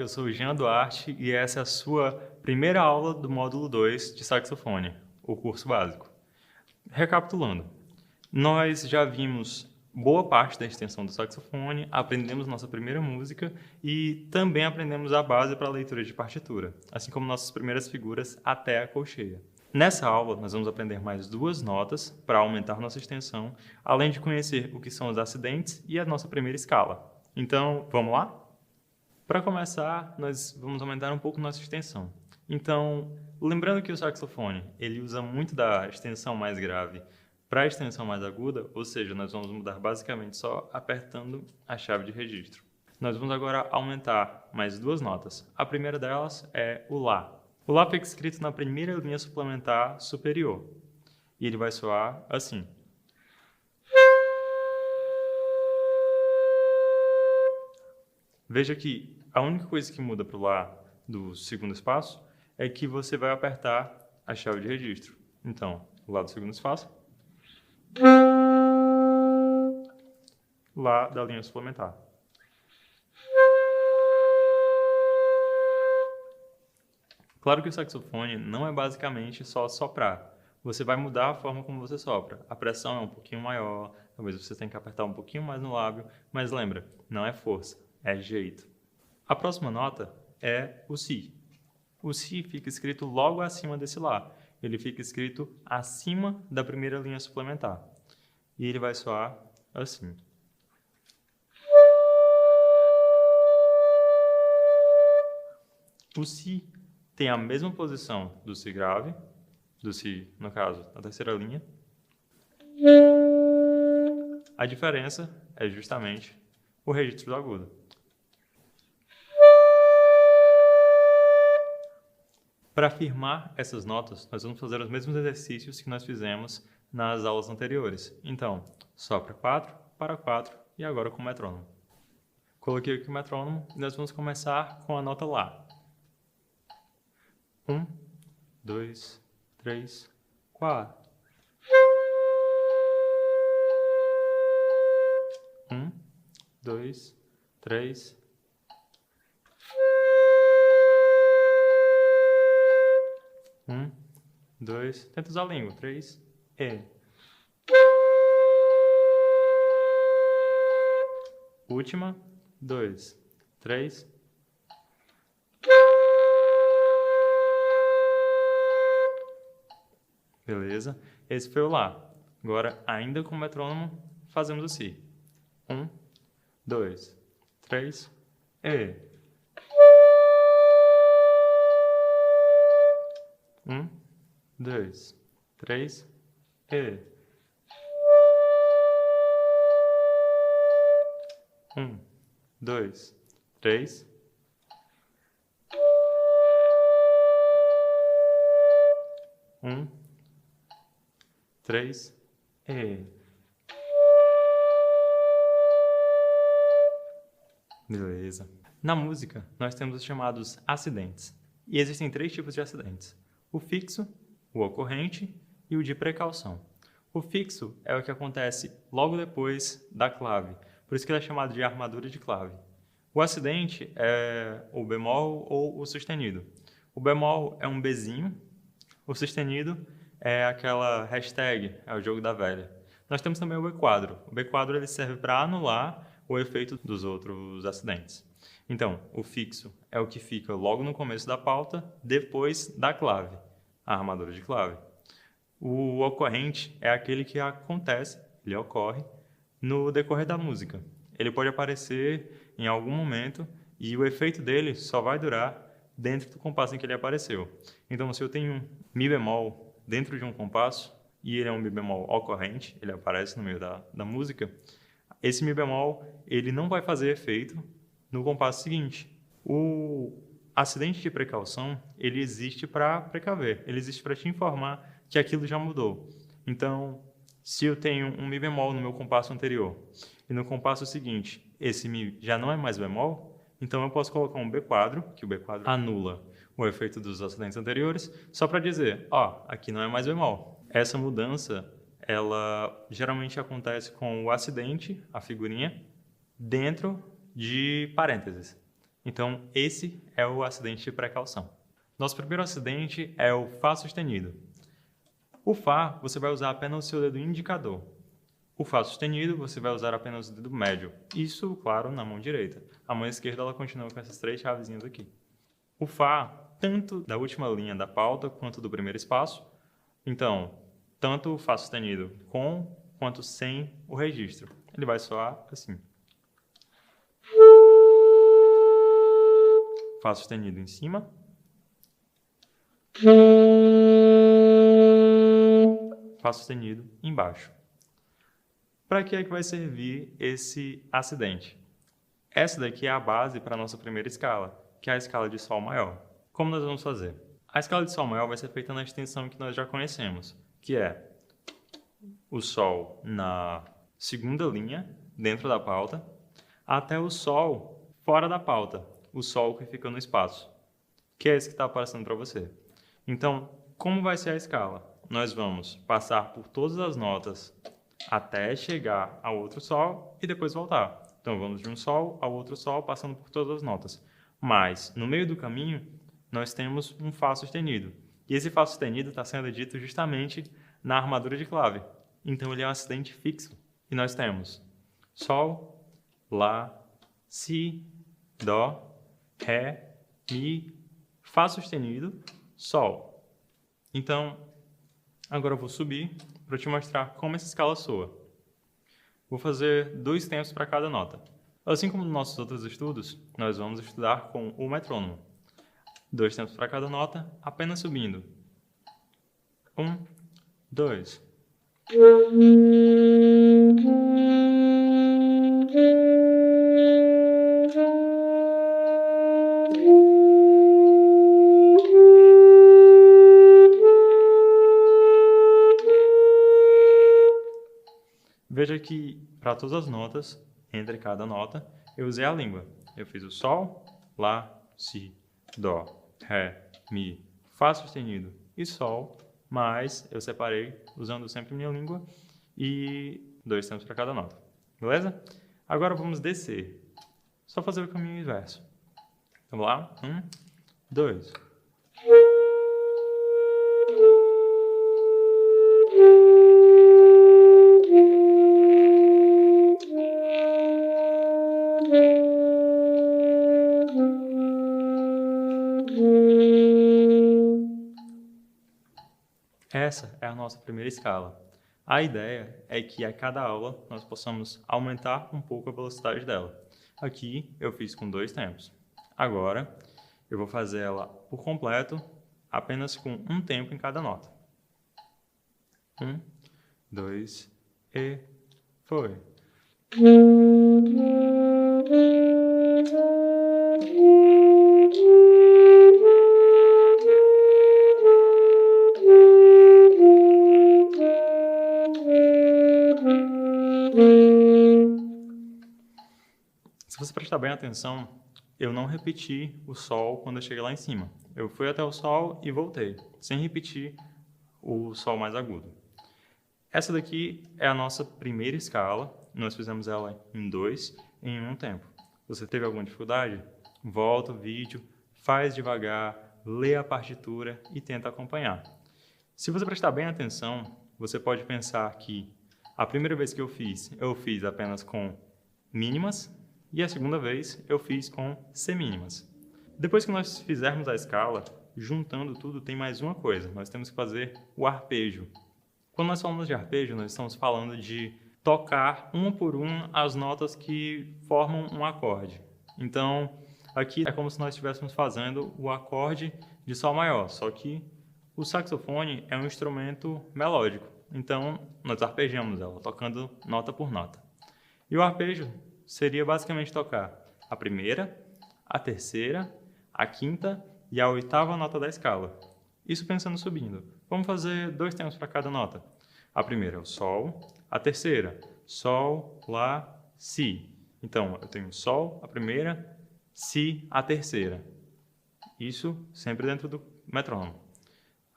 eu sou o Jean Duarte e essa é a sua primeira aula do módulo 2 de saxofone, o curso básico. Recapitulando, nós já vimos boa parte da extensão do saxofone, aprendemos nossa primeira música e também aprendemos a base para a leitura de partitura, assim como nossas primeiras figuras até a colcheia. Nessa aula, nós vamos aprender mais 2 notas para aumentar nossa extensão, além de conhecer o que são os acidentes e a nossa primeira escala. Então, vamos lá? Para começar, nós vamos aumentar um pouco nossa extensão. Então, lembrando que o saxofone, ele usa muito da extensão mais grave para a extensão mais aguda, ou seja, nós vamos mudar basicamente só apertando a chave de registro. Nós vamos agora aumentar mais 2 notas. A primeira delas é o Lá. O Lá fica escrito na primeira linha suplementar superior, e ele vai soar assim. Veja que a única coisa que muda para o Lá do segundo espaço é que você vai apertar a chave de registro. Então, o Lá do segundo espaço, Lá da linha suplementar. Claro que o saxofone não é basicamente só soprar. Você vai mudar a forma como você sopra. A pressão é um pouquinho maior, talvez você tenha que apertar um pouquinho mais no lábio, mas lembra, não é força, é jeito. A próxima nota é o Si. O Si fica escrito logo acima desse Lá. Ele fica escrito acima da primeira linha suplementar. E ele vai soar assim. O Si tem a mesma posição do Si grave, do Si, no caso, na terceira linha. A diferença é justamente o registro do agudo. Para afirmar essas notas, nós vamos fazer os mesmos exercícios que nós fizemos nas aulas anteriores. Então, sopra 4, para 4 e agora com o metrônomo. Coloquei aqui o metrônomo e nós vamos começar com a nota Lá. 1, 2, 3, 4. 1, 2, 3. 1, 2, tenta usar a língua. 3, E. Última, 2, 3. Beleza? Esse foi o Lá. Agora, ainda com o metrônomo, fazemos o Si. 1, 2, 3, E. 1, 2, 3, E. 1, 2, 3. 1, 3, E. Beleza. Na música, nós temos os chamados acidentes. E existem 3 tipos de acidentes: o fixo, o ocorrente e o de precaução. O fixo é o que acontece logo depois da clave, por isso que ele é chamado de armadura de clave. O acidente é o bemol ou o sustenido. O bemol é um Bzinho, o sustenido é aquela hashtag, é o jogo da velha. Nós temos também o B-quadro. O B-quadro ele serve para anular o efeito dos outros acidentes. Então, o fixo é o que fica logo no começo da pauta, depois da clave, a armadura de clave. O ocorrente é aquele que acontece, ele ocorre, no decorrer da música. Ele pode aparecer em algum momento e o efeito dele só vai durar dentro do compasso em que ele apareceu. Então, se eu tenho um Mi bemol dentro de um compasso e ele é um Mi bemol ocorrente, ele aparece no meio da música, esse Mi bemol ele não vai fazer efeito no compasso seguinte. O acidente de precaução, ele existe para precaver, ele existe para te informar que aquilo já mudou. Então, se eu tenho um Mi bemol no meu compasso anterior e no compasso seguinte esse Mi já não é mais bemol, então eu posso colocar um B-quadro, que o B-quadro anula o efeito dos acidentes anteriores, só para dizer, ó, aqui não é mais bemol. Essa mudança, ela geralmente acontece com o acidente, a figurinha, dentro de parênteses. Então, esse é o acidente de precaução. Nosso primeiro acidente é o Fá sustenido. O Fá, você vai usar apenas o seu dedo indicador. O Fá sustenido, você vai usar apenas o dedo médio. Isso, claro, na mão direita. A mão esquerda, ela continua com essas 3 chavezinhas aqui. O Fá, tanto da última linha da pauta, quanto do primeiro espaço. Então, tanto o Fá sustenido com, quanto sem o registro. Ele vai soar assim. Fá sustenido em cima. Fá sustenido embaixo. Para que é que vai servir esse acidente? Essa daqui é a base para a nossa primeira escala, que é a escala de Sol maior. Como nós vamos fazer? A escala de Sol maior vai ser feita na extensão que nós já conhecemos, que é o Sol na segunda linha, dentro da pauta, até o Sol fora da pauta, o Sol que fica no espaço, que é esse que está aparecendo para você. Então, como vai ser a escala? Nós vamos passar por todas as notas até chegar ao outro Sol e depois voltar. Então, vamos de um Sol ao outro Sol, passando por todas as notas. Mas, no meio do caminho, nós temos um Fá sustenido. E esse Fá sustenido está sendo dito justamente na armadura de clave. Então, ele é um acidente fixo. E nós temos Sol, Lá, Si, Dó, Ré, Mi, Fá sustenido, Sol. Então, agora eu vou subir para te mostrar como essa escala soa. Vou fazer 2 tempos para cada nota. Assim como nos nossos outros estudos, nós vamos estudar com o metrônomo. 2 tempos para cada nota, apenas subindo. 1, 2. Veja que, para todas as notas, entre cada nota, eu usei a língua. Eu fiz o Sol, Lá, Si, Dó, Ré, Mi, Fá sustenido e Sol, mas eu separei usando sempre minha língua e 2 tempos para cada nota. Beleza? Agora vamos descer. Só fazer o caminho inverso. Vamos lá? 1, 2. Essa é a nossa primeira escala. A ideia é que a cada aula nós possamos aumentar um pouco a velocidade dela. Aqui eu fiz com 2 tempos. Agora eu vou fazer ela por completo, apenas com um tempo em cada nota. 1, 2 e foi. Se você prestar bem atenção, eu não repeti o Sol quando eu cheguei lá em cima. Eu fui até o Sol e voltei, sem repetir o Sol mais agudo. Essa daqui é a nossa primeira escala. Nós fizemos ela em 2, em um tempo. Você teve alguma dificuldade? Volta o vídeo, faz devagar, lê a partitura e tenta acompanhar. Se você prestar bem atenção, você pode pensar que a primeira vez que eu fiz apenas com mínimas, e a segunda vez eu fiz com semínimas. Depois que nós fizermos a escala, juntando tudo, tem mais uma coisa. Nós temos que fazer o arpejo. Quando nós falamos de arpejo, nós estamos falando de tocar uma por uma as notas que formam um acorde. Então, aqui é como se nós estivéssemos fazendo o acorde de Sol maior, só que o saxofone é um instrumento melódico. Então, nós arpejamos ela, tocando nota por nota. E o arpejo seria basicamente tocar a primeira, a terceira, a quinta e a oitava nota da escala. Isso pensando subindo. Vamos fazer 2 tempos para cada nota. A primeira é o Sol, a terceira, Sol, Lá, Si. Então, eu tenho Sol, a primeira, Si, a terceira. Isso sempre dentro do metrônomo.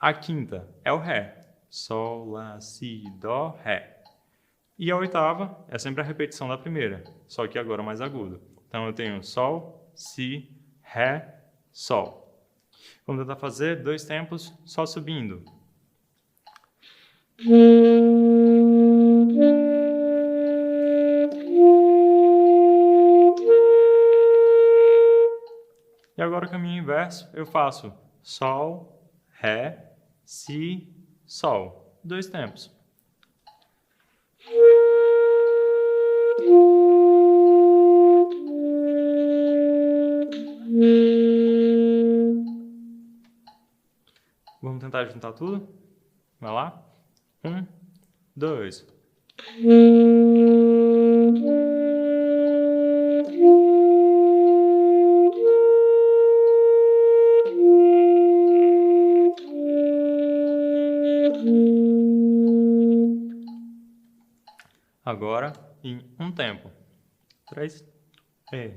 A quinta é o Ré. Sol, Lá, Si, Dó, Ré. E a oitava é sempre a repetição da primeira, só que agora mais agudo. Então, eu tenho Sol, Si, Ré, Sol. Vamos tentar fazer 2 tempos só subindo. E agora o caminho inverso, eu faço Sol, Ré, Si, Sol. 2 tempos. Vamos tentar juntar tudo? Vai lá. 1, 2. Agora, em um tempo. 3. E.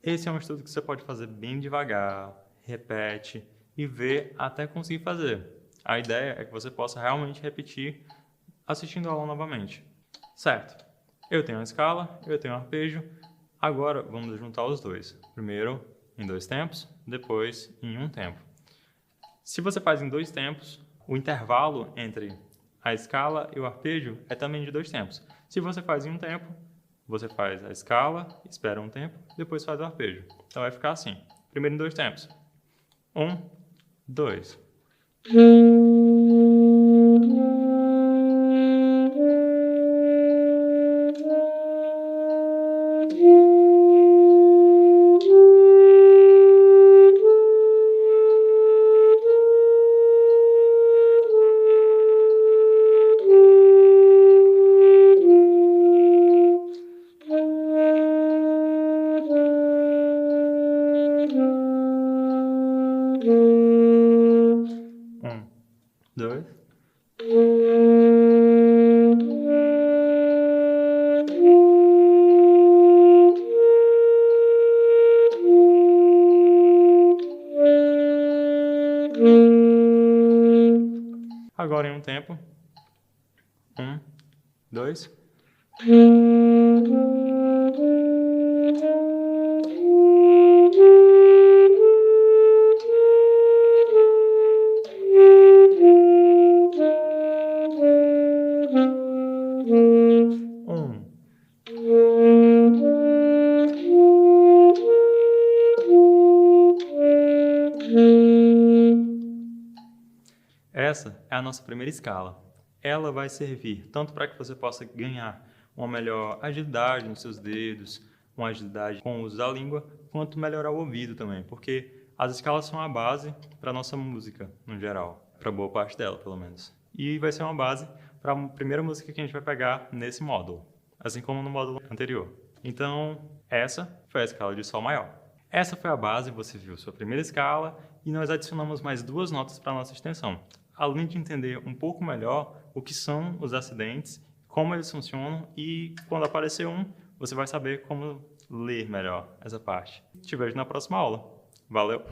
Esse é um estudo que você pode fazer bem devagar, repete e ver até conseguir fazer. A ideia é que você possa realmente repetir assistindo a aula novamente. Certo, eu tenho a escala, eu tenho o arpejo, agora vamos juntar os dois. Primeiro em 2 tempos, depois em um tempo. Se você faz em 2 tempos, o intervalo entre a escala e o arpejo é também de 2 tempos. Se você faz em um tempo, você faz a escala, espera um tempo, depois faz o arpejo. Então vai ficar assim. Primeiro em 2 tempos. 1, 2. Dois. Agora em um tempo. 1, 2. Essa é a nossa primeira escala. Ela vai servir tanto para que você possa ganhar uma melhor agilidade nos seus dedos, uma agilidade com o uso da língua, quanto melhorar o ouvido também, porque as escalas são a base para a nossa música, no geral, para boa parte dela, pelo menos. E vai ser uma base para a primeira música que a gente vai pegar nesse módulo, assim como no módulo anterior. Então, essa foi a escala de Sol maior. Essa foi a base, você viu sua primeira escala, e nós adicionamos mais 2 notas para a nossa extensão, além de entender um pouco melhor o que são os acidentes, como eles funcionam e quando aparecer um, você vai saber como ler melhor essa parte. Te vejo na próxima aula. Valeu!